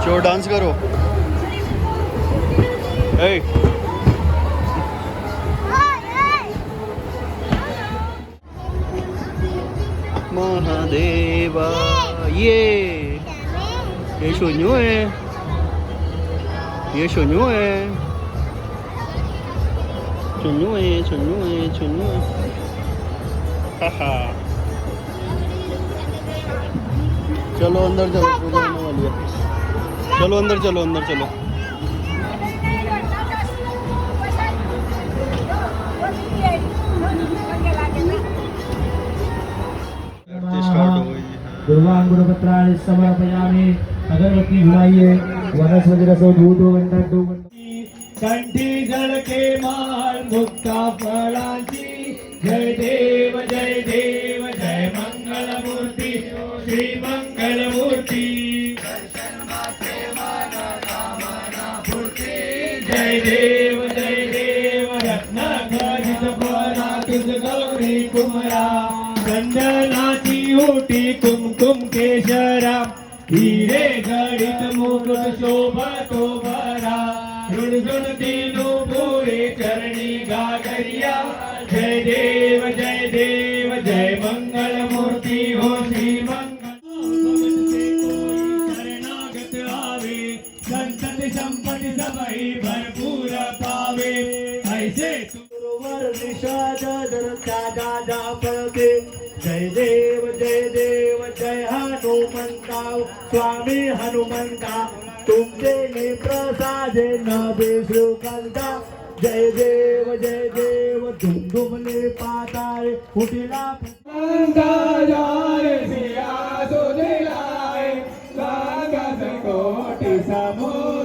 चलो डांस करो। ए महादेवा ये शून्य है, ये शून्य है, शून्य है, शून्य है, शून्य है। हाहा चलो अंदर चलो, पूजा होने वाली है। चलो अंदर चलो, अंदर चलो। स्टार्ट हो गई है। गुरुवांगुरुपत्राणि समर्पयामि। अगरबत्ती भुलाइए, वनस्पति रसो दूधो गंधो कंठी जल के माल मुक्ता फलांची। जय देव जय देव जय मंगल मूर्ति श्री मंगल मूर्ति। जय देव रत्न खचित फला तुझ गौरी कुमरा। चंदनाची ओटी कुमकुम केशरा। हिरे गणित मुकुट शोभतो भरा। झुणझुण तीनू पुरे चरणी गागरिया। जय देव जय मंगल मूर्ति हो श्री मंगल। शरणागत आवे संतति संपत्ति सबई भरपूर पावे। ऐसे गुरुवर निषाद दादा पळते। जय देव जय हनुमंता स्वामी हनुमंता। तुमचे ने प्रसादे नभे श्लोकांता। जय देव धुमधुमले पाताळे उठिला सिया सोनेलाय कोटी समोर।